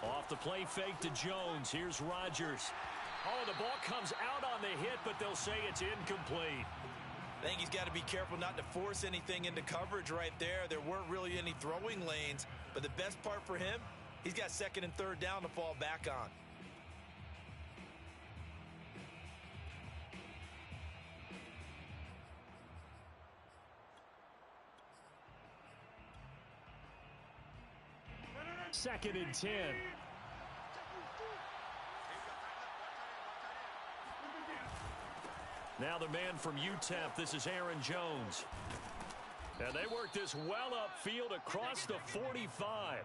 Off the play fake to Jones. Here's Rodgers. Oh, the ball comes out on the hit, but they'll say it's incomplete. I think he's got to be careful not to force anything into coverage right there. There weren't really any throwing lanes, but the best part for him, he's got second and third down to fall back on. Second and 10. Now the man from UTEP, this is Aaron Jones. And they work this well upfield across the 45.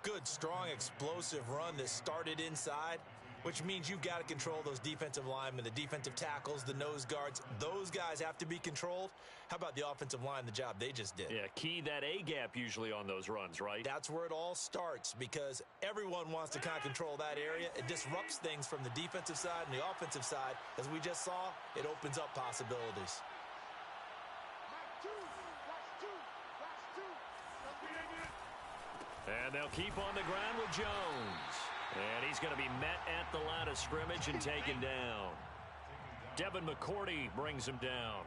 Good, strong, explosive run that started inside, which means you've got to control those defensive linemen, the defensive tackles, the nose guards. Those guys have to be controlled. How about the offensive line, the job they just did? Yeah, key that A-gap usually on those runs, right? That's where it all starts because everyone wants to kind of control that area. It disrupts things from the defensive side and the offensive side. As we just saw, it opens up possibilities. And they'll keep on the ground with Jones. And he's going to be met at the line of scrimmage and taken down. Devin McCourty brings him down.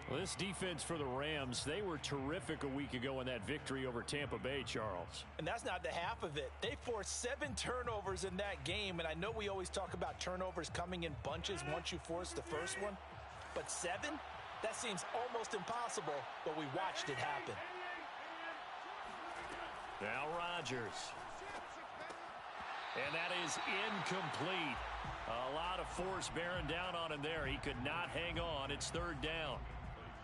Well, this defense for the Rams, they were terrific a week ago in that victory over Tampa Bay, Charles. And that's not the half of it. They forced 7 turnovers in that game, and I know we always talk about turnovers coming in bunches once you force the first one, but 7? That seems almost impossible, but we watched it happen. Now Rodgers. And that is incomplete. A lot of force bearing down on him there. He could not hang on. It's third down.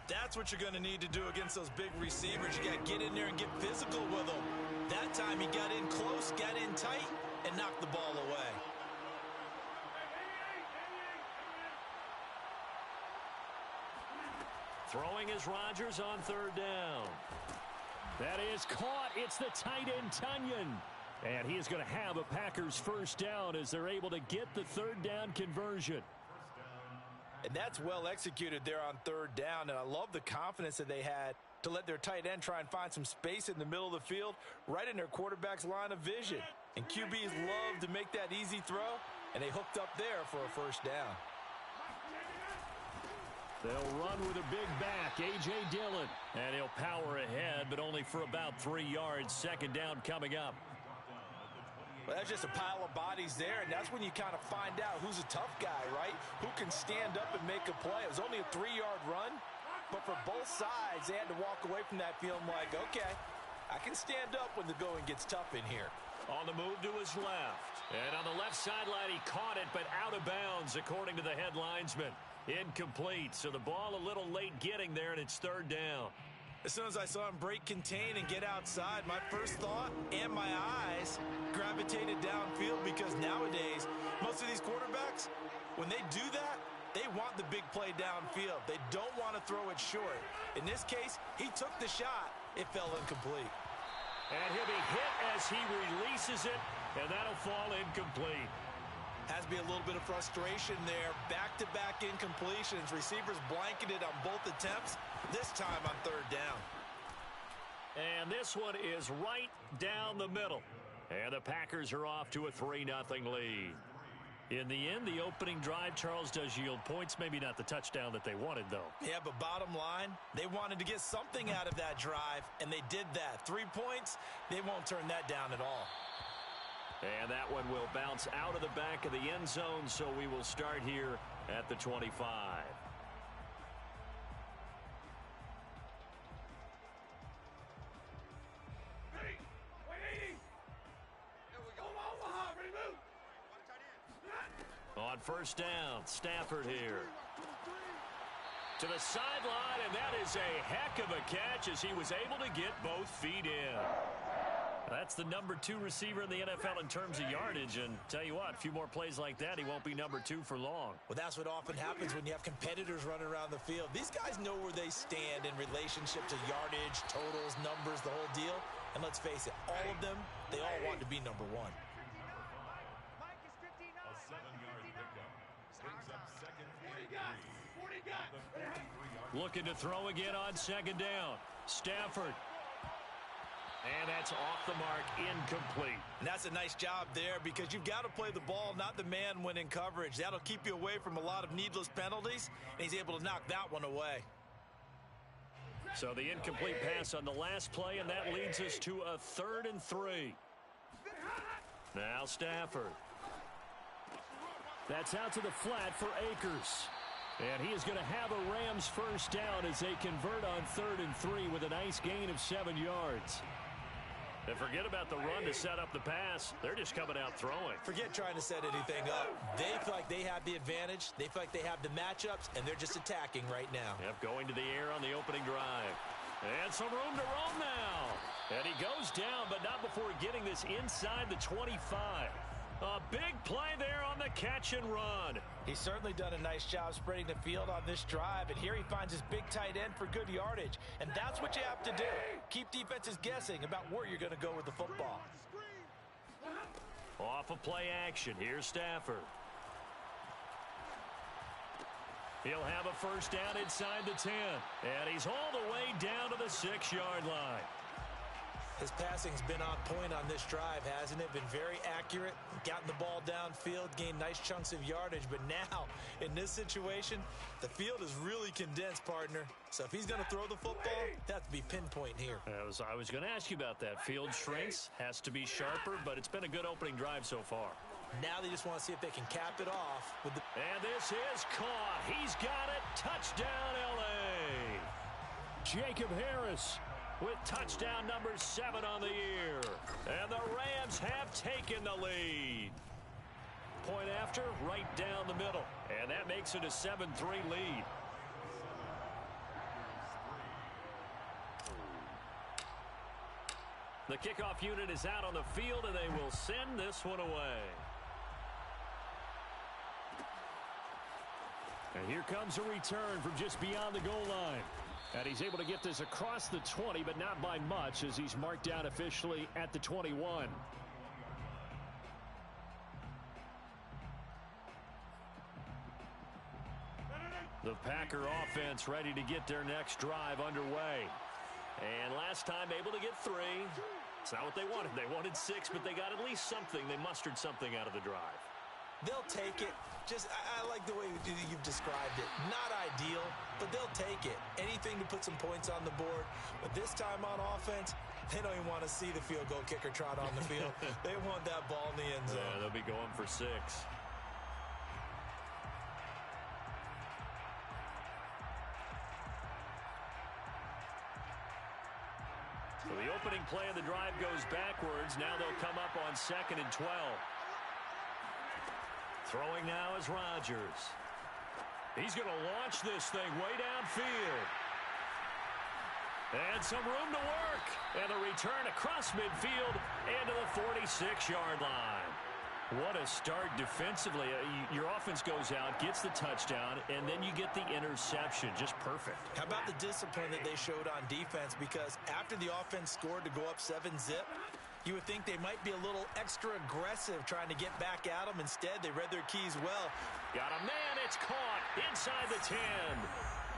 That's what you're going to need to do against those big receivers. You got to get in there and get physical with them. That time he got in close, got in tight, and knocked the ball away. Throwing is Rodgers on third down. That is caught. It's the tight end, Tunyon. And he is going to have a Packers first down as they're able to get the third down conversion. And that's well executed there on third down. And I love the confidence that they had to let their tight end try and find some space in the middle of the field, right in their quarterback's line of vision. And QBs love to make that easy throw, and they hooked up there for a first down. They'll run with a big back, A.J. Dillon. And he'll power ahead, but only for about 3 yards. Second down coming up. Well, that's just a pile of bodies there, and that's when you kind of find out who's a tough guy, right? Who can stand up and make a play. It was only a 3-yard run, but for both sides, they had to walk away from that feeling like, okay, I can stand up when the going gets tough in here. On the move to his left. And on the left sideline, he caught it, but out of bounds, according to the head linesman. Incomplete, so the ball a little late getting there, and it's third down. As soon as I saw him break contain and get outside, my first thought and my eyes gravitated downfield because nowadays, most of these quarterbacks, when they do that, they want the big play downfield. They don't want to throw it short. In this case, he took the shot. It fell incomplete. And he'll be hit as he releases it, and that'll fall incomplete. Has to be a little bit of frustration there. Back-to-back incompletions. Receivers blanketed on both attempts, this time on third down. And this one is right down the middle. And the Packers are off to a 3-0 lead. In the end, the opening drive, Charles, does yield points. Maybe not the touchdown that they wanted, though. Yeah, but bottom line, they wanted to get something out of that drive, and they did that. 3 points, they won't turn that down at all. And that one will bounce out of the back of the end zone, so we will start here at the 25. Ready? 180. Here we go. Omaha, ready to move. On first down, Stafford here. To the sideline, and that is a heck of a catch as he was able to get both feet in. That's the number 2 receiver in the NFL in terms of yardage, and tell you what, a few more plays like that, he won't be number 2 for long. Well, that's what often happens when you have competitors running around the field. These guys know where they stand in relationship to yardage, totals, numbers, the whole deal. And let's face it, all of them, they all want to be number 1. A 7-yard pickup. Brings up second and 3. Looking to throw again on second down. Stafford. And that's off the mark, incomplete. And that's a nice job there because you've got to play the ball, not the man when in coverage. That'll keep you away from a lot of needless penalties, and he's able to knock that one away. So the incomplete pass on the last play, and that leads us to a 3rd and 3. Now Stafford. That's out to the flat for Akers. And he is going to have a Rams first down as they convert on 3rd and 3 with a nice gain of 7 yards. And forget about the run to set up the pass. They're just coming out throwing. Forget trying to set anything up. They feel like they have the advantage. They feel like they have the matchups, and they're just attacking right now. Yep, going to the air on the opening drive. And some room to roam now. And he goes down, but not before getting this inside the 25. A big play there on the catch and run. He's certainly done a nice job spreading the field on this drive, and here he finds his big tight end for good yardage. And that's what you have to do. Keep defenses guessing about where you're going to go with the football. Off of play action, here's Stafford. He'll have a first down inside the 10. And he's all the way down to the 6-yard line. His passing's been on point on this drive, hasn't it? Been very accurate, gotten the ball downfield, gained nice chunks of yardage. But now, in this situation, the field is really condensed, partner. So if he's going to throw the football, that has to be pinpoint here. I was going to ask you about that. Field shrinks, has to be sharper, but it's been a good opening drive so far. Now they just want to see if they can cap it off with the... And this is caught. He's got it. Touchdown, L.A. Jacob Harris with touchdown number 7 on the year. And the Rams have taken the lead. Point after, right down the middle. And that makes it a 7-3 lead. The kickoff unit is out on the field, and they will send this one away. And here comes a return from just beyond the goal line. And he's able to get this across the 20, but not by much as he's marked down officially at the 21. The Packer offense ready to get their next drive underway. And last time able to get 3. It's not what they wanted. They wanted 6, but they got at least something. They mustered something out of the drive. They'll take it. I like the way you've described it. Not ideal, but they'll take it. Anything to put some points on the board. But this time on offense, they don't even want to see the field goal kicker trot on the field. They want that ball in the end zone. Yeah, they'll be going for 6. So the opening play of the drive goes backwards. Now they'll come up on 2nd and 12. Throwing now is Rodgers. He's going to launch this thing way downfield. And some room to work. And a return across midfield into the 46-yard line. What a start defensively. Your offense goes out, gets the touchdown, and then you get the interception. Just perfect. How about the discipline that they showed on defense? Because after the offense scored to go up 7-zip, you would think they might be a little extra aggressive trying to get back at them. Instead, they read their keys well. Got a man. It's caught inside the 10.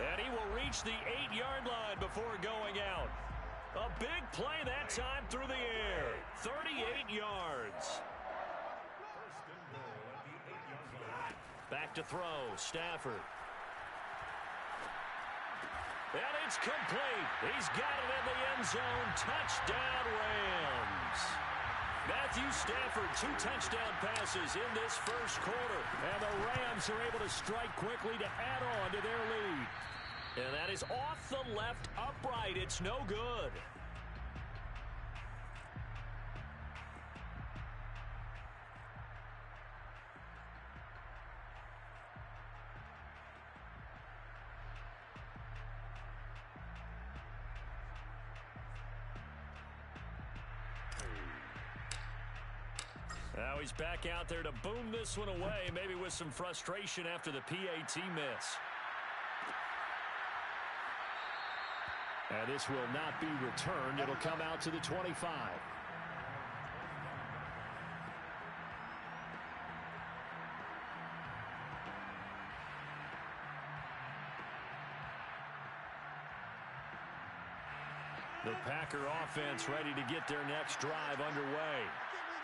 And he will reach the 8-yard line before going out. A big play that time through the air. 38 yards. Back to throw. Stafford. And it's complete. He's got it in the end zone. Touchdown, Rams. Matthew Stafford, 2 touchdown passes in this first quarter. And the Rams are able to strike quickly to add on to their lead. And that is off the left upright. It's no good. Now he's back out there to boom this one away, maybe with some frustration after the PAT miss. And this will not be returned. It'll come out to the 25. The Packer offense ready to get their next drive underway.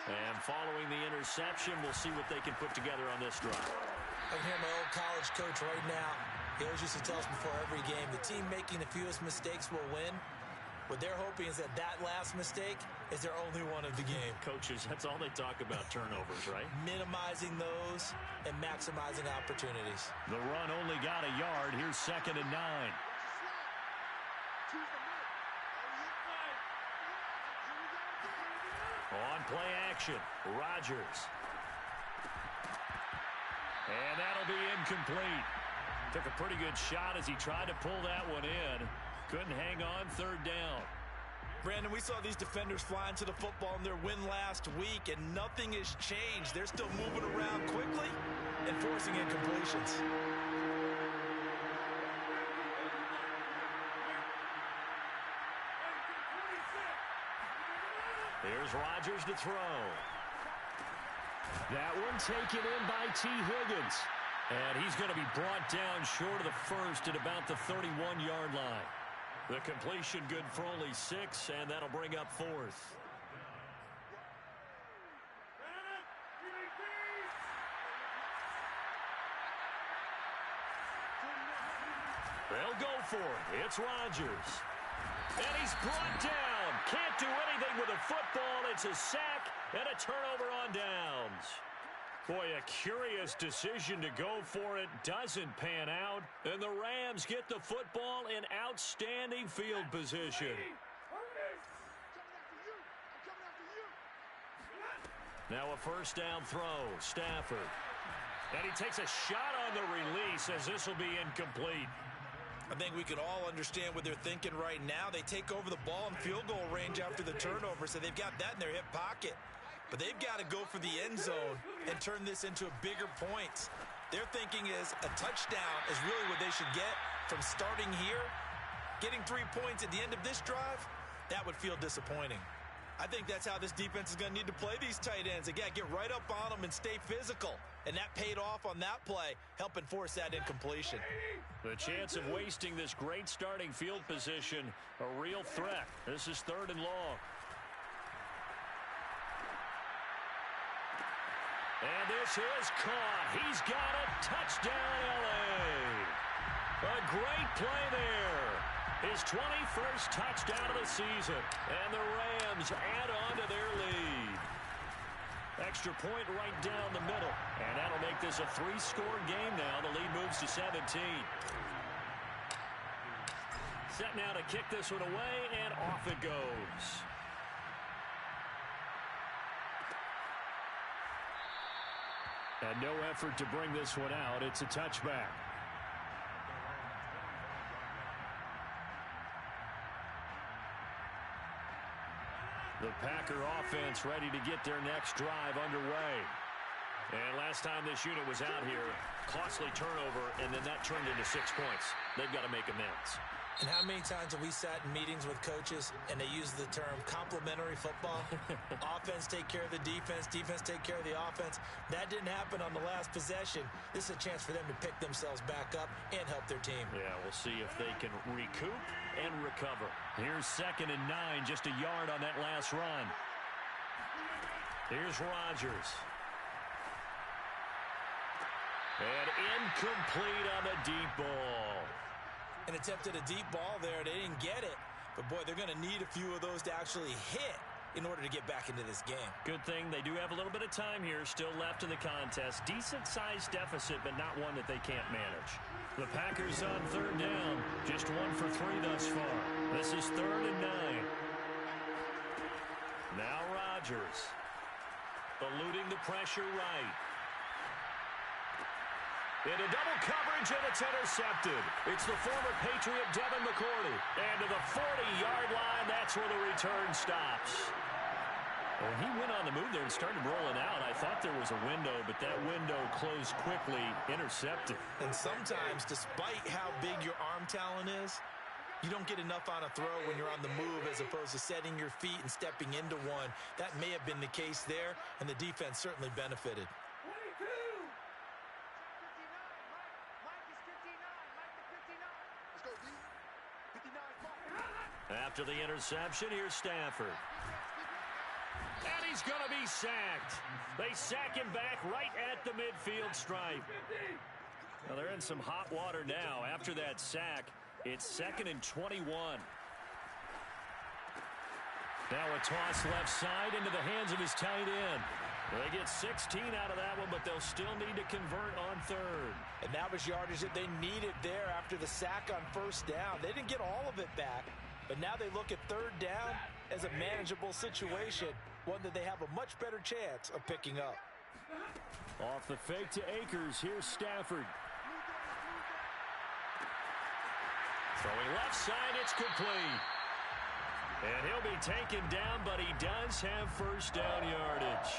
And following the interception, we'll see what they can put together on this drive. I can hear my old college coach right now. He always used to tell us before every game, the team making the fewest mistakes will win. What they're hoping is that last mistake is their only one of the game. Coaches, that's all they talk about, turnovers, right? Minimizing those and maximizing opportunities. The run only got a yard. Here's 2nd and 9. On play action, Rodgers. And that'll be incomplete. Took a pretty good shot as he tried to pull that one in. Couldn't hang on 3rd down. Brandon, we saw these defenders flying to the football in their win last week, and nothing has changed. They're still moving around quickly and forcing incompletions. Here's Rodgers to throw. That one taken in by T. Higgins. And he's going to be brought down short of the first at about the 31-yard line. The completion good for only 6, and that'll bring up 4th. They'll go for it. It's Rodgers. And he's brought down. Can't do anything with a football. It's a sack and a turnover on downs. Boy, a curious decision to go for it. Doesn't pan out. And the Rams get the football in outstanding field position. Now a 1st down throw. Stafford. And he takes a shot on the release as this will be incomplete. I think we can all understand what they're thinking right now. They take over the ball in field goal range after the turnover, so they've got that in their hip pocket. But they've got to go for the end zone and turn this into a bigger point. Their thinking is a touchdown is really what they should get from starting here. Getting 3 points at the end of this drive, that would feel disappointing. I think that's how this defense is going to need to play these tight ends. They got to get right up on them and stay physical. And that paid off on that play, helping force that incompletion. The chance of wasting this great starting field position, a real threat. This is 3rd and long. And this is caught. He's got a touchdown, L.A. A great play there. His 21st touchdown of the season. And the Rams add on to their lead. Extra point right down the middle. And that'll make this a 3-score game now. The lead moves to 17. Set now to kick this one away, and off it goes. And no effort to bring this one out. It's a touchback. The Packer offense ready to get their next drive underway. And last time this unit was out here, costly turnover, and then that turned into 6 points. They've got to make amends. And how many times have we sat in meetings with coaches and they use the term complementary football? Offense take care of the defense, defense take care of the offense. That didn't happen on the last possession. This is a chance for them to pick themselves back up and help their team. Yeah, we'll see if they can recoup and recover. Here's 2nd and 9, just a yard on that last run. Here's Rodgers. And incomplete on the deep ball. And attempted a deep ball there. They didn't get it. But, boy, they're going to need a few of those to actually hit in order to get back into this game. Good thing they do have a little bit of time here still left in the contest. Decent-sized deficit, but not one that they can't manage. The Packers on 3rd down. Just 1 for 3 thus far. This is 3rd and 9. Now Rodgers. Eluding the pressure right. Into double coverage, and it's intercepted. It's the former Patriot Devin McCourty. And to the 40-yard line, that's where the return stops. When he went on the move there and started rolling out, I thought there was a window, but that window closed quickly, intercepted. And sometimes, despite how big your arm talent is, you don't get enough on a throw when you're on the move as opposed to setting your feet and stepping into one. That may have been the case there, and the defense certainly benefited. After the interception, here's Stafford. And he's going to be sacked. They sack him back right at the midfield stripe. Well, they're in some hot water now. After that sack, it's 2nd and 21. Now a toss left side into the hands of his tight end. They get 16 out of that one, but they'll still need to convert on 3rd. And that was yardage that they needed there after the sack on 1st down. They didn't get all of it back, but now they look at 3rd down as a manageable situation, one that they have a much better chance of picking up. Off the fake to Akers, here's Stafford. Throwing left side, it's complete. And he'll be taken down, but he does have 1st down yardage.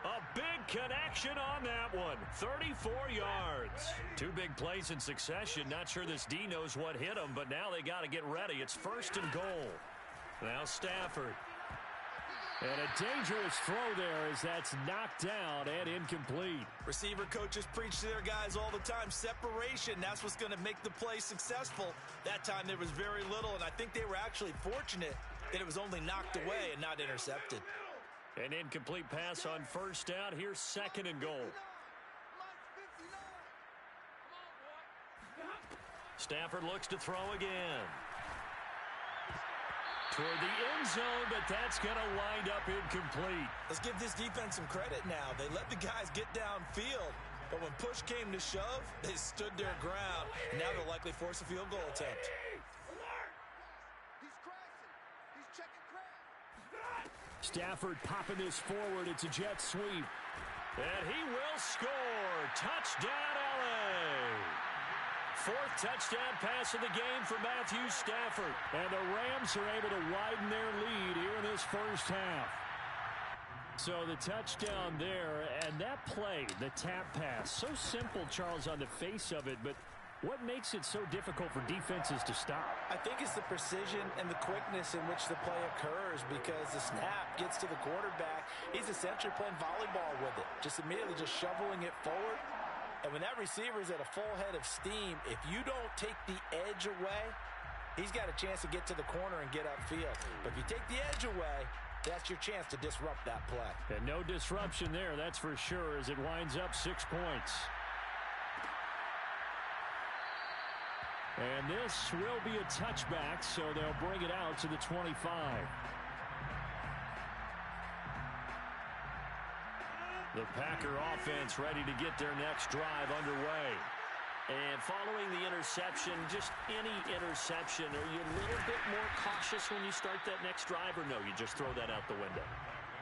A big connection on that one. 34 yards. 2 big plays in succession. Not sure this D knows what hit him, but now they got to get ready. It's 1st and goal. Now Stafford. And a dangerous throw there as that's knocked down and incomplete. Receiver coaches preach to their guys all the time. Separation, that's what's going to make the play successful. That time there was very little, and I think they were actually fortunate that it was only knocked away and not intercepted. An incomplete pass on 1st down. Here's 2nd and goal. Stafford looks to throw again. Toward the end zone, but that's going to wind up incomplete. Let's give this defense some credit now. They let the guys get downfield, but when push came to shove, they stood their ground. And now they'll likely force a field goal attempt. Stafford popping this forward. It's a jet sweep. And he will score. Touchdown, L.A. 4th touchdown pass of the game for Matthew Stafford. And the Rams are able to widen their lead here in this 1st half. So the touchdown there, and that play, the tap pass, so simple, Charles, on the face of it, but what makes it so difficult for defenses to stop? I think it's the precision and the quickness in which the play occurs, because the snap gets to the quarterback. He's essentially playing volleyball with it, just immediately just shoveling it forward. And when that receiver is at a full head of steam, if you don't take the edge away, he's got a chance to get to the corner and get upfield. But if you take the edge away, that's your chance to disrupt that play. And no disruption there, that's for sure, as it winds up 6 points. And this will be a touchback, so they'll bring it out to the 25. The Packer offense ready to get their next drive underway. And following the interception, just any interception, are you a little bit more cautious when you start that next drive, or no, you just throw that out the window?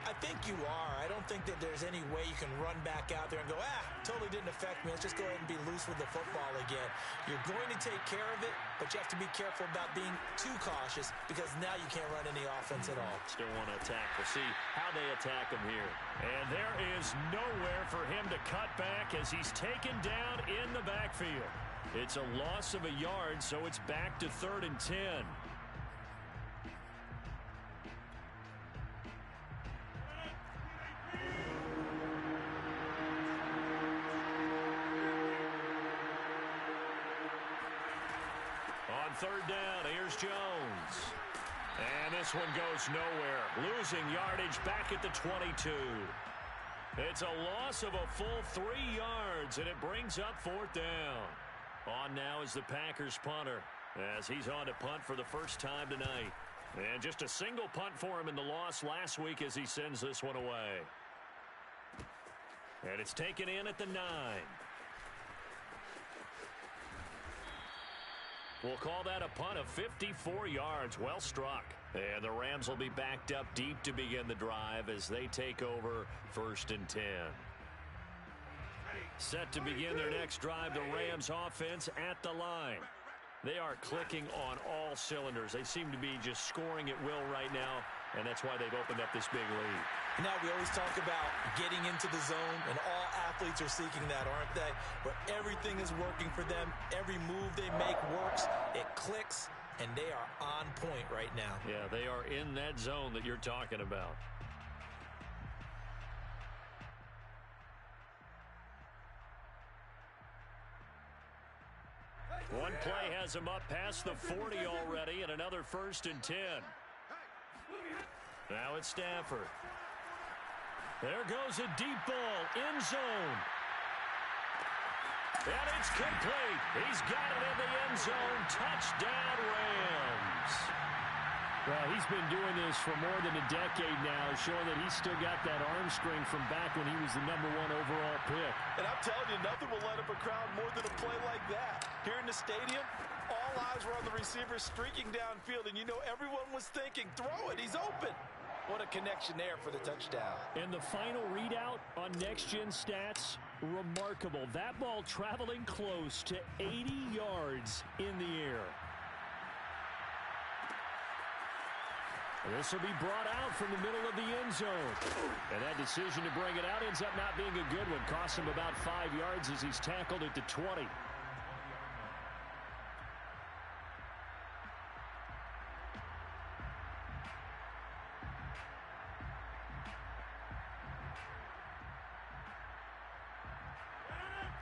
I think you are. I don't think that there's any way you can run back out there and go, totally didn't affect me. Let's just go ahead and be loose with the football again. You're going to take care of it, but you have to be careful about being too cautious, because now you can't run any offense at all. Still want to attack. We'll see how they attack him here. And there is nowhere for him to cut back as he's taken down in the backfield. It's a loss of a yard, so it's back to 3rd and 10. On 3rd down, here's Jones. And this one goes nowhere. Losing yardage back at the 22. It's a loss of a full 3 yards, and it brings up 4th down. On now is the Packers punter, as he's on to punt for the first time tonight. And just a single punt for him in the loss last week as he sends this one away. And it's taken in at the 9. We'll call that a punt of 54 yards. Well struck. And the Rams will be backed up deep to begin the drive as they take over 1st and 10. Set to begin their next drive, the Rams offense at the line. They are clicking on all cylinders. They seem to be just scoring at will right now, and that's why they've opened up this big lead. Now, we always talk about getting into the zone, and all athletes are seeking that, aren't they? Where everything is working for them. Every move they make works. It clicks, and they are on point right now. Yeah, they are in that zone that you're talking about. One play has him up past the 40 already, and another 1st and 10. Now it's Stafford. There goes a deep ball, end zone. And it's complete. He's got it in the end zone. Touchdown, Rams. Well, he's been doing this for more than a decade now, showing that he's still got that arm strength from back when he was the #1 overall pick. And I'm telling you, nothing will light up a crowd more than a play like that. Here in the stadium, all eyes were on the receiver streaking downfield, and you know everyone was thinking, throw it, he's open. What a connection there for the touchdown. And the final readout on next-gen stats, remarkable. That ball traveling close to 80 yards in the air. This will be brought out from the middle of the end zone. And that decision to bring it out ends up not being a good one. Costs him about 5 yards as he's tackled at the 20.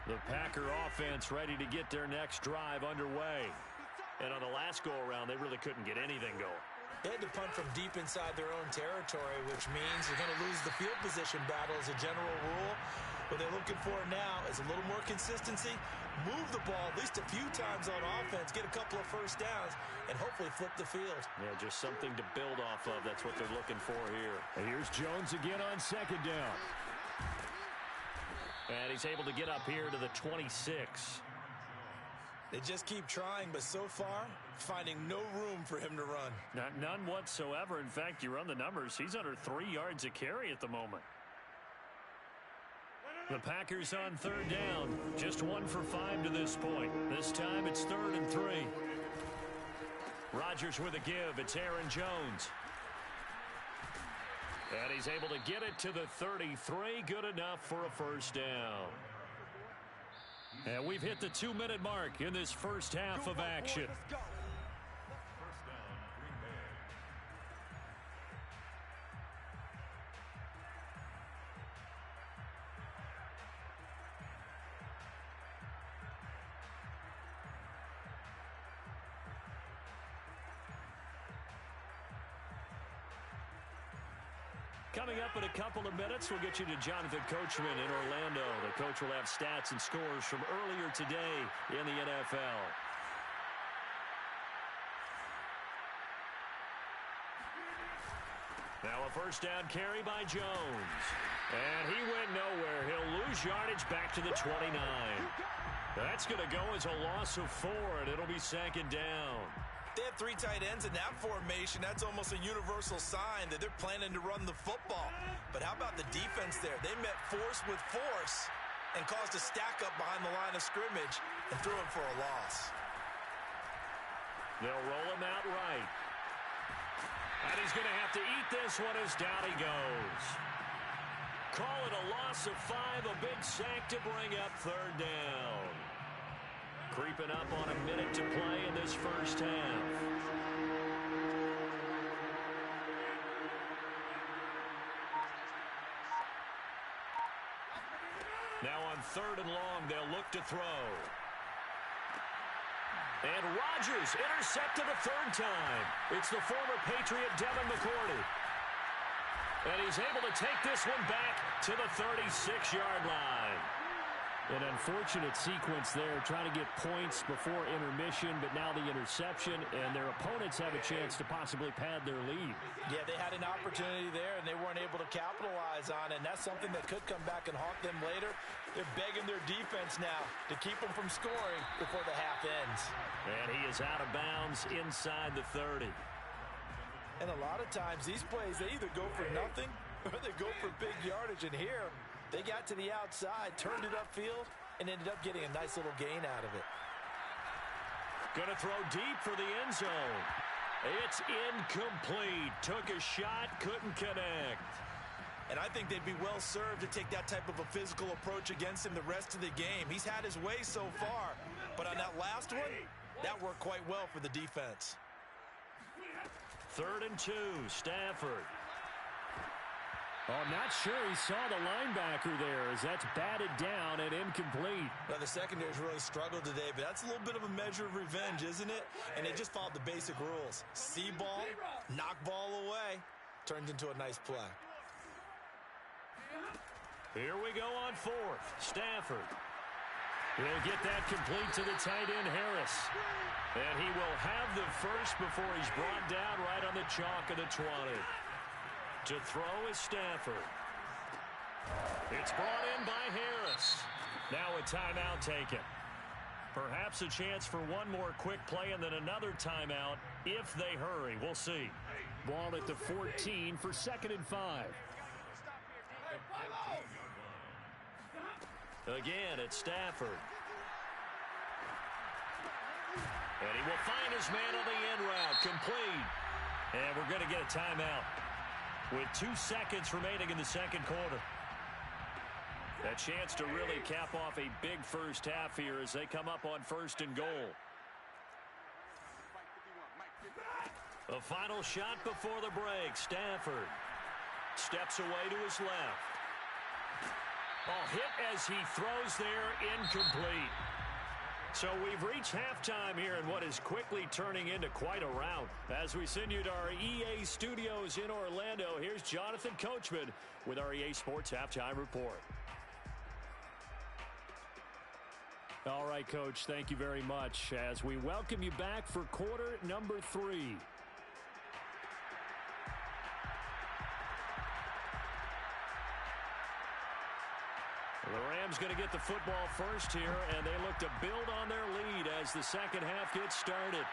The Packer offense ready to get their next drive underway. And on the last go-around, they really couldn't get anything going. They had to punt from deep inside their own territory, which means you're going to lose the field position battle as a general rule. What they're looking for now is a little more consistency, move the ball at least a few times on offense, get a couple of first downs, and hopefully flip the field. Yeah, just something to build off of. That's what they're looking for here. And here's Jones again on 2nd down. And he's able to get up here to the 26. They just keep trying, but so far, finding no room for him to run. None whatsoever. In fact, you run the numbers. He's under 3 yards a carry at the moment. The Packers on 3rd down. Just 1 for 5 to this point. This time it's 3rd and 3. Rodgers with a give. It's Aaron Jones. And he's able to get it to the 33. Good enough for a 1st down. And we've hit the 2-minute mark in this first half of action. First down, Green Bay. Coming up in a couple of minutes, we'll get you to Jonathan Coachman in Orlando. The coach will have stats and scores from earlier today in the NFL. Now a 1st down carry by Jones. And he went nowhere. He'll lose yardage back to the 29. That's going to go as a loss of 4, and it'll be 2nd down. They have 3 tight ends in that formation. That's almost a universal sign that they're planning to run the football. But how about the defense there? They met force with force and caused a stack up behind the line of scrimmage and threw him for a loss. They'll roll him out right. And he's going to have to eat this one as down he goes. Call it a loss of 5, a big sack to bring up 3rd down. Creeping up on a minute to play in this first half. Now on 3rd and long, they'll look to throw. And Rodgers intercepted a 3rd time. It's the former Patriot Devin McCourty. And he's able to take this one back to the 36-yard line. An unfortunate sequence there, trying to get points before intermission, but now the interception, and their opponents have a chance to possibly pad their lead. Yeah, they had an opportunity there, and they weren't able to capitalize on it, and that's something that could come back and haunt them later. They're begging their defense now to keep them from scoring before the half ends. And he is out of bounds inside the 30. And a lot of times, these plays, they either go for nothing or they go for big yardage, and here, they got to the outside, turned it upfield, and ended up getting a nice little gain out of it. Going to throw deep for the end zone. It's incomplete. Took a shot, couldn't connect. And I think they'd be well served to take that type of a physical approach against him the rest of the game. He's had his way so far, but on that last one, that worked quite well for the defense. 3rd and 2, Stafford. Oh, not sure he saw the linebacker there as that's batted down and incomplete. Well, the secondary's really struggled today, but that's a little bit of a measure of revenge, isn't it? And they just followed the basic rules. See ball, knock ball away, turned into a nice play. Here we go on fourth. Stafford. He'll get that complete to the tight end, Harris. And he will have the first before he's brought down right on the chalk of the 20. To throw is Stafford. It's brought in by Harris. Now a timeout taken. Perhaps a chance for one more quick play and then another timeout if they hurry. We'll see. Ball at the 14 for 2nd and 5. Again, it's Stafford. And he will find his man on the end route. Complete. And we're going to get a timeout with 2 seconds remaining in the second quarter. A chance to really cap off a big first half here as they come up on 1st and goal. A final shot before the break. Stafford steps away to his left. Oh, hit as he throws there, incomplete. So we've reached halftime here in what is quickly turning into quite a rout. As we send you to our EA studios in Orlando, here's Jonathan Coachman with our EA Sports Halftime Report. All right, Coach, thank you very much as we welcome you back for quarter number 3. The Rams going to get the football first here, and they look to build on their lead as the second half gets started.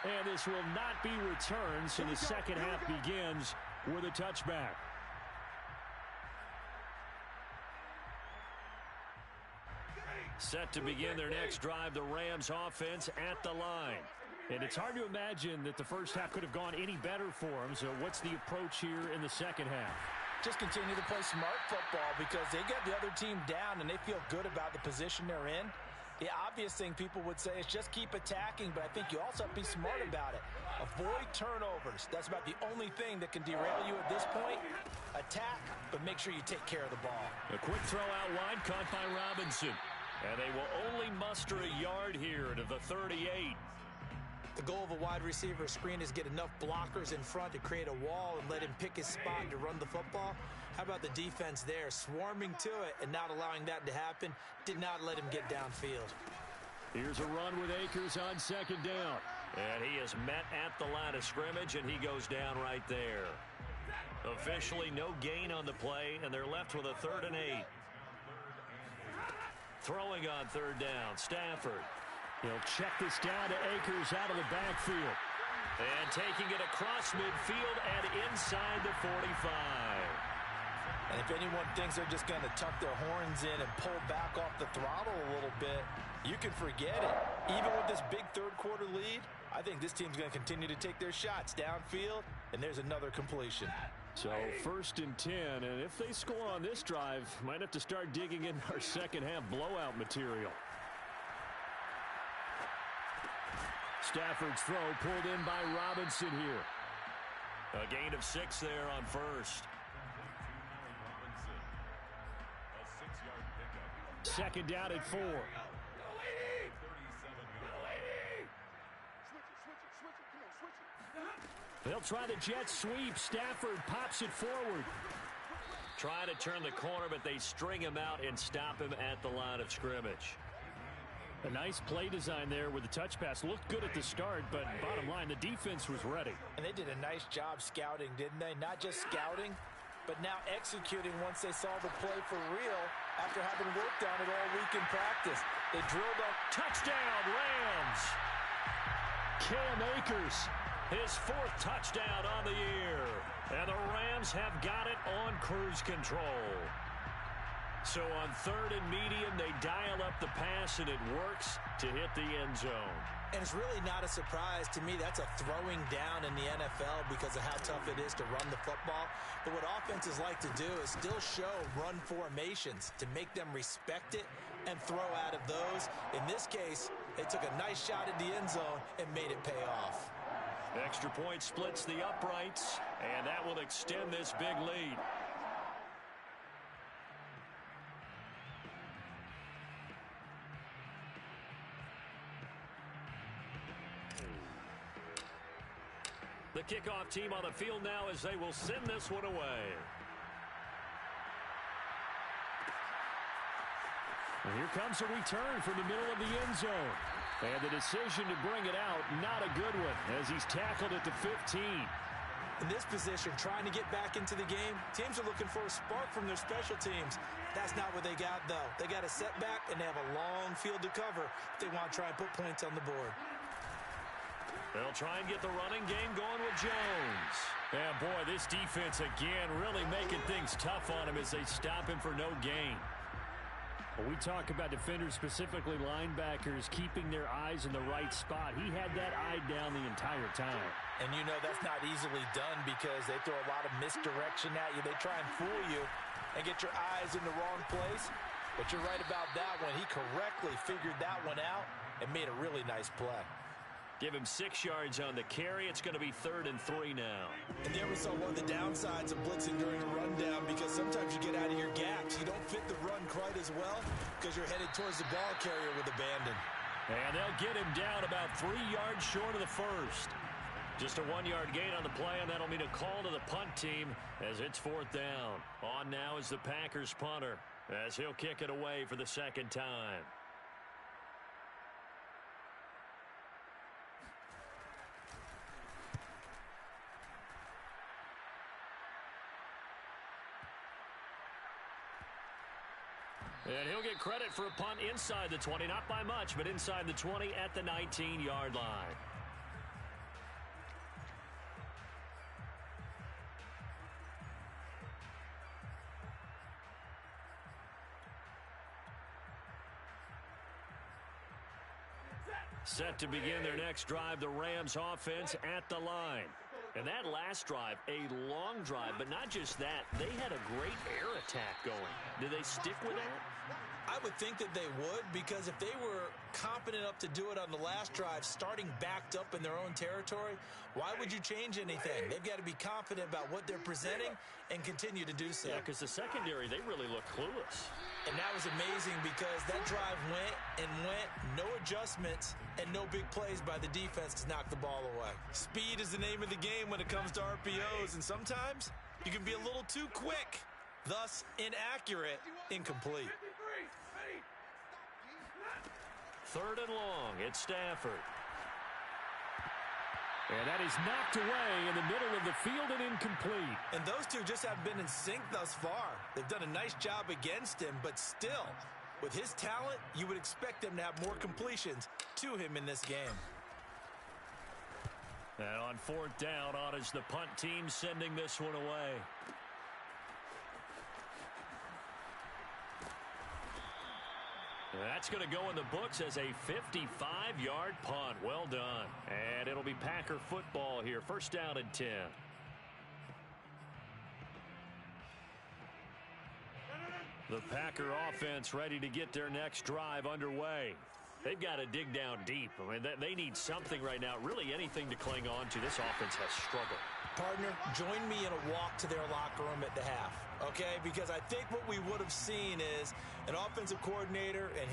And this will not be returned, so the second half begins with a touchback. Set to begin their next drive, the Rams offense at the line. And it's hard to imagine that the first half could have gone any better for them, so what's the approach here in the second half? Just continue to play smart football because they get the other team down and they feel good about the position they're in. The obvious thing people would say is just keep attacking, but I think you also have to be smart about it. Avoid turnovers. That's about the only thing that can derail you at this point. Attack, but make sure you take care of the ball. A quick throw out wide caught by Robinson. And they will only muster a yard here to the 38. The goal of a wide receiver screen is get enough blockers in front to create a wall and let him pick his spot to run the football. How about the defense there, swarming to it and not allowing that to happen? Did not let him get downfield. Here's a run with Akers on 2nd down. And he is met at the line of scrimmage, and he goes down right there. Officially no gain on the play, and they're left with a 3rd and 8. Throwing on 3rd down, Stafford. He'll check this down to Akers out of the backfield. And taking it across midfield and inside the 45. And if anyone thinks they're just going to tuck their horns in and pull back off the throttle a little bit, you can forget it. Even with this big third quarter lead, I think this team's going to continue to take their shots downfield, and there's another completion. So 1st and 10, and if they score on this drive, might have to start digging in our second half blowout material. Stafford's throw pulled in by Robinson here. A gain of 6 there on 1st. 2nd down at 4. They'll try the jet sweep. Stafford pops it forward. Trying to turn the corner, but they string him out and stop him at the line of scrimmage. A nice play design there with the touch pass. Looked good at the start, but bottom line, the defense was ready. And they did a nice job scouting, didn't they? Not just scouting, but now executing once they saw the play for real after having worked on it all week in practice. They drilled on. Touchdown, Rams! Cam Akers. His 4th touchdown on the year. And the Rams have got it on cruise control. So on 3rd and medium, they dial up the pass, and it works to hit the end zone. And it's really not a surprise to me. That's a throwing down in the NFL because of how tough it is to run the football. But what offenses like to do is still show run formations to make them respect it and throw out of those. In this case, they took a nice shot at the end zone and made it pay off. Extra point splits the uprights, And that will extend this big lead. The kickoff team on the field now as they will send this one away. And here comes a return from the middle of the end zone. And the decision to bring it out, not a good one, as he's tackled at the 15. In this position, trying to get back into the game, teams are looking for a spark from their special teams. That's not what they got, though. They got a setback, and they have a long field to cover if they want to try and put points on the board. They'll try and get the running game going with Jones. Yeah, boy, this defense again really making things tough on him as they stop him for no gain. When we talk about defenders, specifically linebackers, keeping their eyes in the right spot, he had that eye down the entire time. And you know that's not easily done because they throw a lot of misdirection at you. They try and fool you and get your eyes in the wrong place. But you're right about that one. He correctly figured that one out and made a really nice play. Give him 6 yards on the carry. It's going to be 3rd and 3 now. And there we saw one of the downsides of blitzing during a rundown because sometimes you get out of your gaps. You don't fit the run quite as well because you're headed towards the ball carrier with abandon. And they'll get him down about 3 yards short of the first. Just a 1-yard gain on the play, and that'll mean a call to the punt team as it's 4th down. On now is the Packers punter as he'll kick it away for the 2nd time. And he'll get credit for a punt inside the 20, not by much, but inside the 20 at the 19-yard line. Set to begin their next drive, the Rams offense at the line. And that last drive, a long drive, but not just that. They had a great air attack going. Did they stick with that? I would think that they would because if they were confident enough to do it on the last drive, starting backed up in their own territory, why would you change anything? They've got to be confident about what they're presenting and continue to do so. Yeah, because the secondary, they really look clueless. And that was amazing because that drive went and went, no adjustments, and no big plays by the defense to knock the ball away. Speed is the name of the game when it comes to RPOs, and sometimes you can be a little too quick, thus inaccurate, incomplete. 3rd and long, it's Stafford. And that is knocked away in the middle of the field and incomplete. And those two just haven't been in sync thus far. They've done a nice job against him, but still, with his talent, you would expect them to have more completions to him in this game. And on 4th down, on is the punt team sending this one away. That's going to go in the books as a 55-yard punt. Well done. And it'll be Packer football here. 1st down and 10. The Packer offense ready to get their next drive underway. They've got to dig down deep. I mean, they need something right now, really anything to cling on to. This offense has struggled. Partner, join me in a walk to their locker room at the half, okay? Because I think what we would have seen is an offensive coordinator and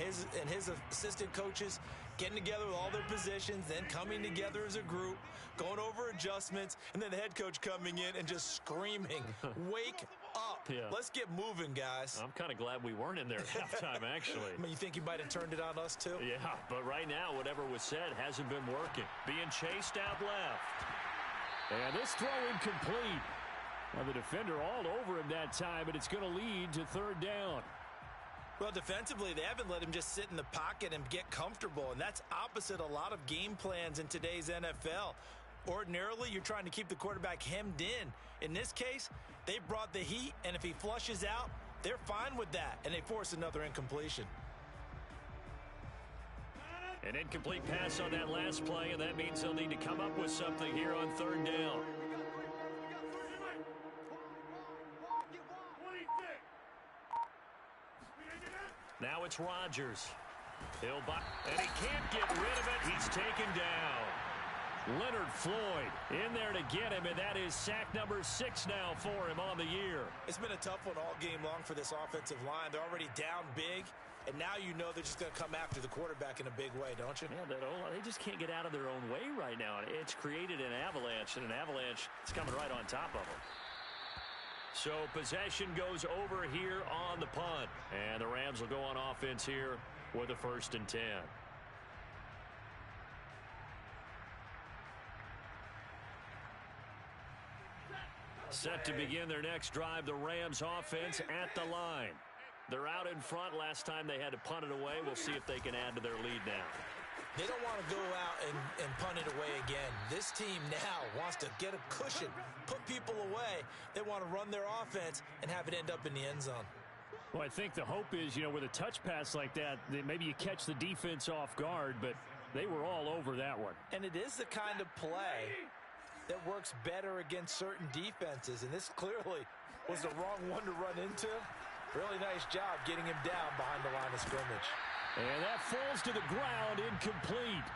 his assistant coaches getting together with all their positions, then coming together as a group, going over adjustments, and then the head coach coming in and just screaming, wake up. Yeah. Let's get moving, guys. I'm kind of glad we weren't in there at halftime, actually. I mean, you think you might have turned it on us, too? Yeah, but right now, whatever was said hasn't been working. Being chased out left. And this throw incomplete. Now the defender all over him that time, but it's going to lead to 3rd down. Well, defensively, they haven't let him just sit in the pocket and get comfortable, and that's opposite a lot of game plans in today's NFL. Ordinarily, you're trying to keep the quarterback hemmed in. In this case, they brought the heat, and if he flushes out, they're fine with that, and they force another incompletion. An incomplete pass on that last play, and that means they'll need to come up with something here on 3rd down. Now it's Rodgers. And he can't get rid of it. He's taken down. Leonard Floyd in there to get him, and that is sack number 6 now for him on the year. It's been a tough one all game long for this offensive line. They're already down big, and now you know they're just going to come after the quarterback in a big way, don't you? Yeah, they just can't get out of their own way right now. It's created an avalanche, and an avalanche is coming right on top of them. So possession goes over here on the punt, and the Rams will go on offense here with a 1st and 10. Set to begin their next drive, the Rams offense at the line. They're out in front. Last time they had to punt it away. We'll see if they can add to their lead now. They don't want to go out and punt it away again. This team now wants to get a cushion, put people away. They want to run their offense and have it end up in the end zone. Well, I think the hope is, with a touch pass like that maybe you catch the defense off guard, but they were all over that one. And it is the kind of play that works better against certain defenses, and this clearly was the wrong one to run into. Really nice job getting him down behind the line of scrimmage. And that falls to the ground, incomplete.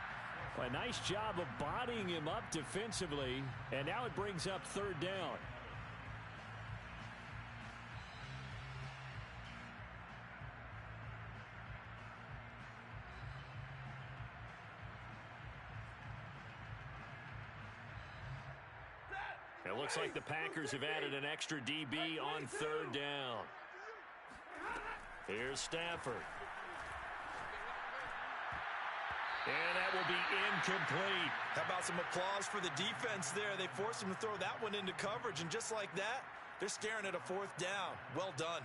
A nice job of bodying him up defensively, and now it brings up 3rd down. It looks like the Packers have added an extra DB on 3rd down. Here's Stafford. And that will be incomplete. How about some applause for the defense there? They forced him to throw that one into coverage, and just like that, they're staring at a 4th down. Well done.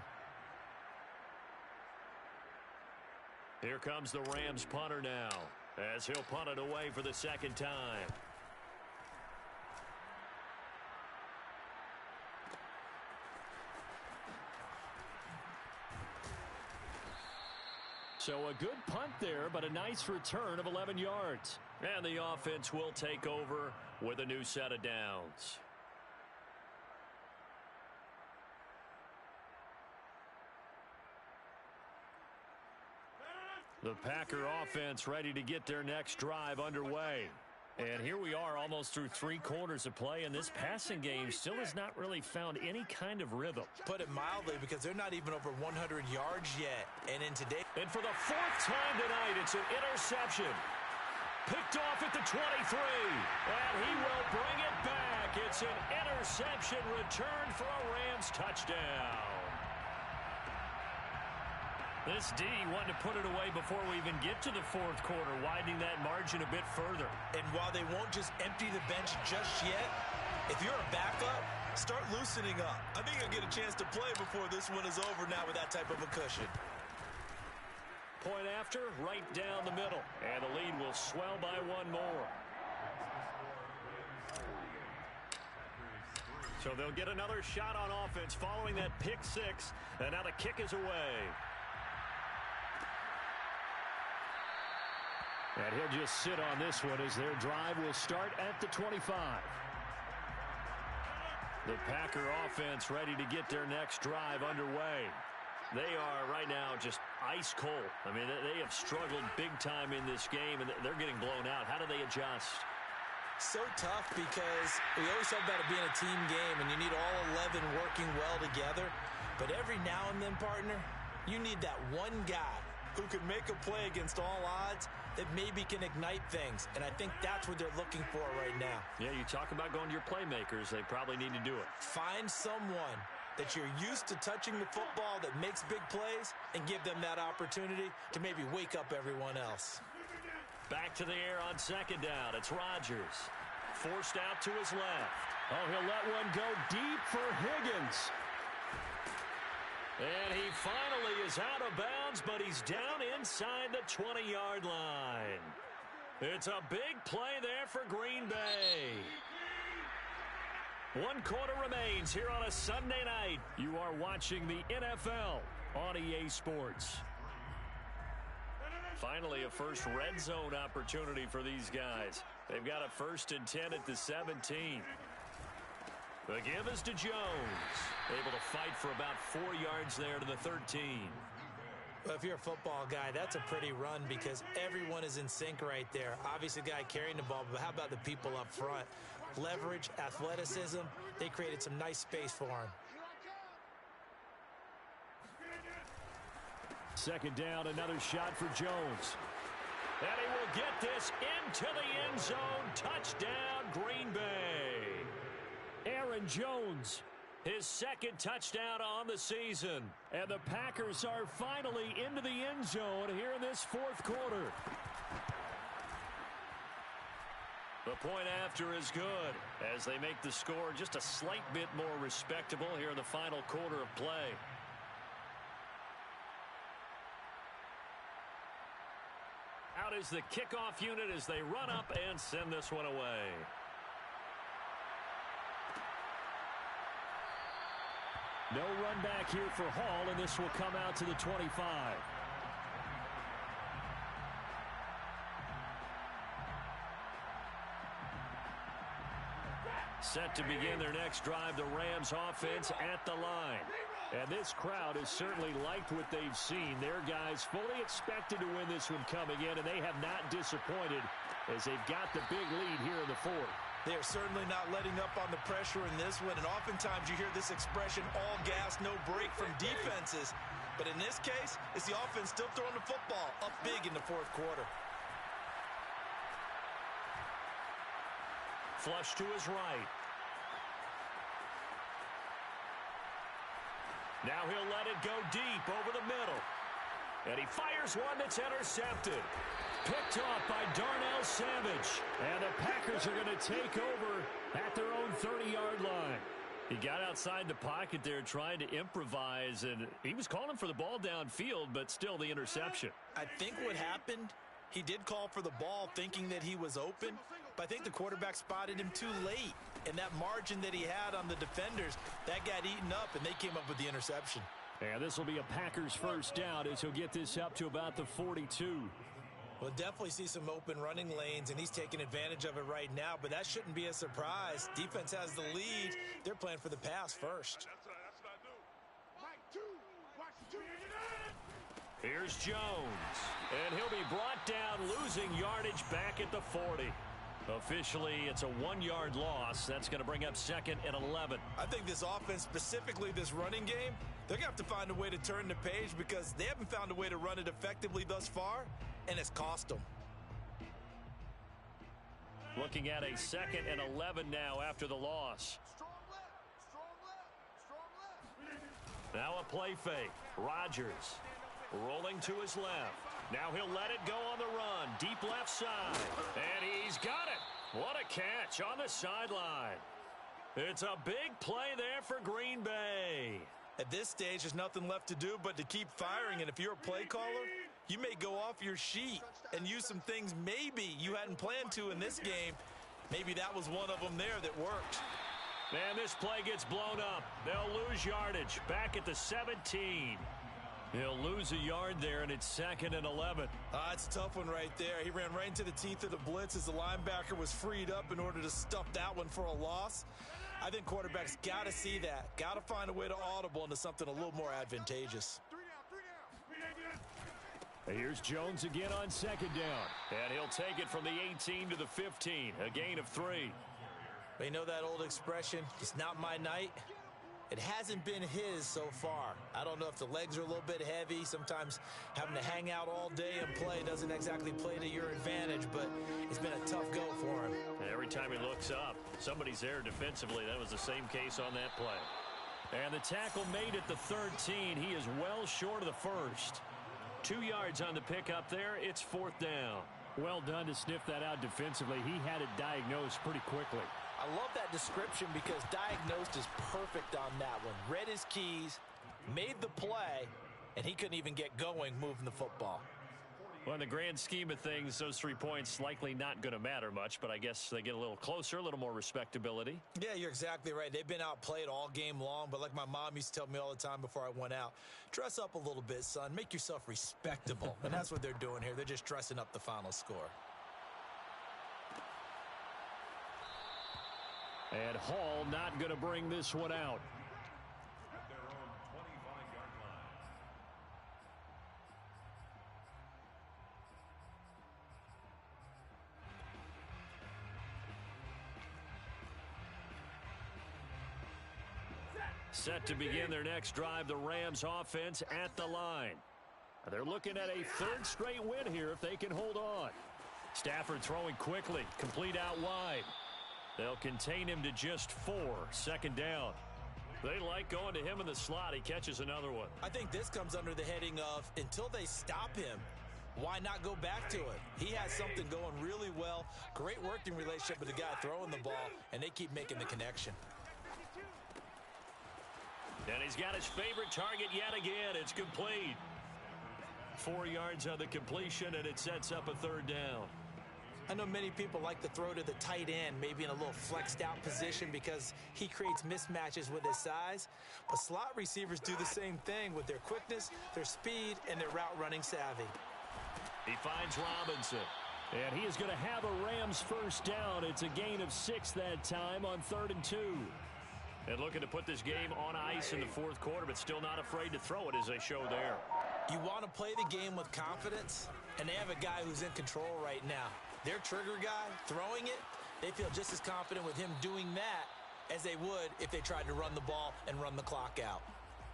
Here comes the Rams punter now, as he'll punt it away for the 2nd time. So a good punt there, but a nice return of 11 yards. And the offense will take over with a new set of downs. The Packer offense ready to get their next drive underway. And here we are almost through 3 quarters of play, and this passing game still has not really found any kind of rhythm. Put it mildly, because they're not even over 100 yards yet. And in today, and for the 4th time tonight, it's an interception. Picked off at the 23, and he will bring it back. It's an interception return for a Rams touchdown. This D wanted to put it away before we even get to the 4th quarter, widening that margin a bit further. And while they won't just empty the bench just yet, if you're a backup, start loosening up. I think you'll get a chance to play before this one is over now with that type of a cushion. Point after, right down the middle. And the lead will swell by 1 more. So they'll get another shot on offense following that pick 6. And now the kick is away. And he'll just sit on this one as their drive will start at the 25. The Packer offense ready to get their next drive underway. They are right now just ice cold. I mean, they have struggled big time in this game, and they're getting blown out. How do they adjust? So tough, because we always talk about it being a team game, and you need all 11 working well together. But every now and then, partner, you need that one guy who can make a play against all odds that maybe can ignite things. And I think that's what they're looking for right now. Yeah, you talk about going to your playmakers. They probably need to do it. Find someone that you're used to touching the football that makes big plays and give them that opportunity to maybe wake up everyone else. Back to the air on 2nd down. It's Rodgers. Forced out to his left. Oh, he'll let one go deep for Higgins. And he finally is out of bounds, but he's down inside the 20-yard line. It's a big play there for Green Bay. 1 quarter remains here on a Sunday night. You are watching the NFL on EA Sports. Finally, a first red zone opportunity for these guys. They've got a 1st and 10 at the 17. The give is to Jones. Able to fight for about 4 yards there to the 13. Well, if you're a football guy, that's a pretty run because everyone is in sync right there. Obviously, the guy carrying the ball, but how about the people up front? Leverage, athleticism, they created some nice space for him. Second down, another shot for Jones. And he will get this into the end zone. Touchdown, Green Bay. Aaron Jones, his second touchdown on the season. And the Packers are finally into the end zone here in this fourth quarter. The point after is good as they make the score just a slight bit more respectable here in the final quarter of play. Out is the kickoff unit as they run up and send this one away. No run back here for Hall, and this will come out to the 25. Set to begin their next drive, the Rams offense at the line. And this crowd has certainly liked what they've seen. Their guys fully expected to win this one coming in, and they have not disappointed as they've got the big lead here in the fourth. They are certainly not letting up on the pressure in this one, and oftentimes you hear this expression, all gas, no break from defenses. But in this case, it's the offense still throwing the football up big in the fourth quarter. Flush to his right. Now he'll let it go deep over the middle. And he fires one that's intercepted. Picked off by Darnell Savage. And the Packers are going to take over at their own 30-yard line. He got outside the pocket there trying to improvise, and he was calling for the ball downfield, but still the interception. I think what happened, he did call for the ball thinking that he was open, but I think the quarterback spotted him too late. And that margin that he had on the defenders, that got eaten up, and they came up with the interception. And this will be a Packers first down as he'll get this up to about the 42. We'll definitely see some open running lanes, and he's taking advantage of it right now, but that shouldn't be a surprise. Defense has the lead. They're playing for the pass first. Here's Jones, and he'll be brought down, losing yardage back at the 40. Officially, it's a 1-yard loss. That's going to bring up 2nd and 11. I think this offense, specifically this running game, they're going to have to find a way to turn the page because they haven't found a way to run it effectively thus far, and it's cost them. Looking at a 2nd and 11 now after the loss. Now a play fake. Rodgers rolling to his left. Now he'll let it go on the run. Deep left side. And he's got it. What a catch on the sideline. It's a big play there for Green Bay. At this stage, there's nothing left to do but to keep firing. And if you're a play caller, you may go off your sheet and use some things maybe you hadn't planned to in this game. Maybe that was one of them there that worked. Man, this play gets blown up. They'll lose yardage back at the 17. He'll lose a yard there, and it's 2nd and 11. It's a tough one right there. He ran right into the teeth of the blitz as the linebacker was freed up in order to stuff that one for a loss. I think quarterbacks got to see that. Got to find a way to audible into something a little more advantageous. Here's Jones again on 2nd down. And he'll take it from the 18 to the 15. A gain of 3. You know that old expression, it's not my night? It hasn't been his so far. I don't know if the legs are a little bit heavy. Sometimes having to hang out all day and play doesn't exactly play to your advantage, but it's been a tough go for him. Every time he looks up, somebody's there defensively. That was the same case on that play. And the tackle made at the 13. He is well short of the first. 2 yards on the pickup there. It's 4th down. Well done to sniff that out defensively. He had it diagnosed pretty quickly. I love that description because diagnosed is perfect on that one. Read his keys, made the play, and he couldn't even get going moving the football. Well, in the grand scheme of things, those 3 points likely not going to matter much, but I guess they get a little closer, a little more respectability. Yeah, you're exactly right. They've been outplayed all game long, but like my mom used to tell me all the time before I went out, dress up a little bit, son. Make yourself respectable. And that's what they're doing here. They're just dressing up the final score. And Hall not going to bring this one out. At their own 25-yard line. Set to begin their next drive, the Rams offense at the line. They're looking at a third straight win here if they can hold on. Stafford throwing quickly, complete out wide. They'll contain him to just 4, second down. They like going to him in the slot. He catches another one. I think this comes under the heading of until they stop him, why not go back to it? He has something going really well. Great working relationship with the guy throwing the ball, and they keep making the connection. And he's got his favorite target yet again. It's complete. 4 yards on the completion, and it sets up a third down. I know many people like to throw to the tight end, maybe in a little flexed out position because he creates mismatches with his size. But slot receivers do the same thing with their quickness, their speed, and their route running savvy. He finds Robinson. And he is going to have a Rams first down. It's a gain of 6 that time on 3rd and 2. And looking to put this game on ice in the fourth quarter, but still not afraid to throw it as they show there. You want to play the game with confidence, and they have a guy who's in control right now. Their trigger guy throwing it, they feel just as confident with him doing that as they would if they tried to run the ball and run the clock out.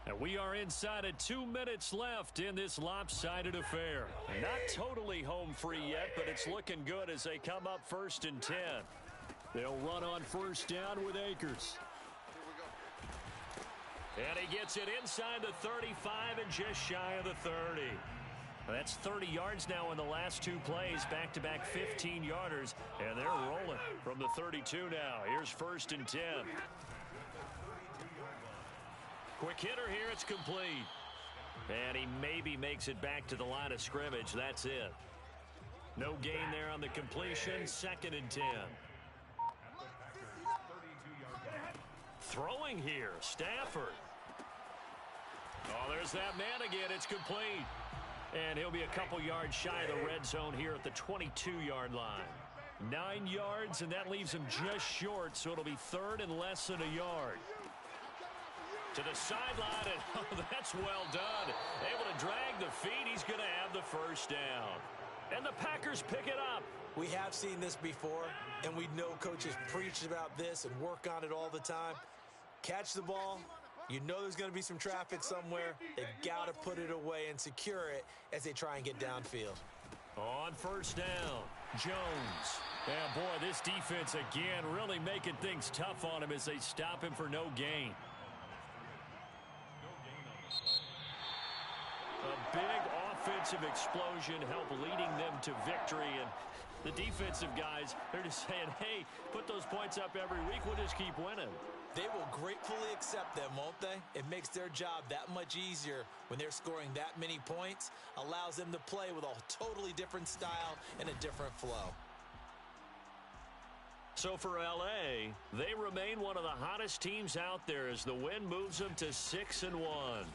And we are inside of 2 minutes left in this lopsided affair. Not totally home free yet, but it's looking good as they come up 1st and 10. They'll run on first down with Akers. And he gets it inside the 35 and just shy of the 30. That's 30 yards now in the last 2 plays, back-to-back 15-yarders, and they're rolling from the 32 now. Here's 1st and 10. Quick hitter here, it's complete. And he maybe makes it back to the line of scrimmage. That's it. No gain there on the completion, 2nd and 10. Throwing here, Stafford. Oh, there's that man again. It's complete. And he'll be a couple yards shy of the red zone here at the 22-yard line. 9 yards, and that leaves him just short, so it'll be 3rd and less than a yard. To the sideline, and oh, that's well done. Able to drag the feet. He's going to have the first down. And the Packers pick it up. We have seen this before, and we know coaches preach about this and work on it all the time. Catch the ball. You know there's going to be some traffic somewhere. They've got to put it away and secure it as they try and get downfield. On first down, Jones. Yeah, boy, this defense again really making things tough on him as they stop him for no gain. A big offensive explosion helped leading them to victory, and the defensive guys, they're just saying, hey, put those points up every week, we'll just keep winning. They will gratefully accept them, won't they? It makes their job that much easier when they're scoring that many points, allows them to play with a totally different style and a different flow. So for LA, they remain one of the hottest teams out there as the win moves them to 6-1.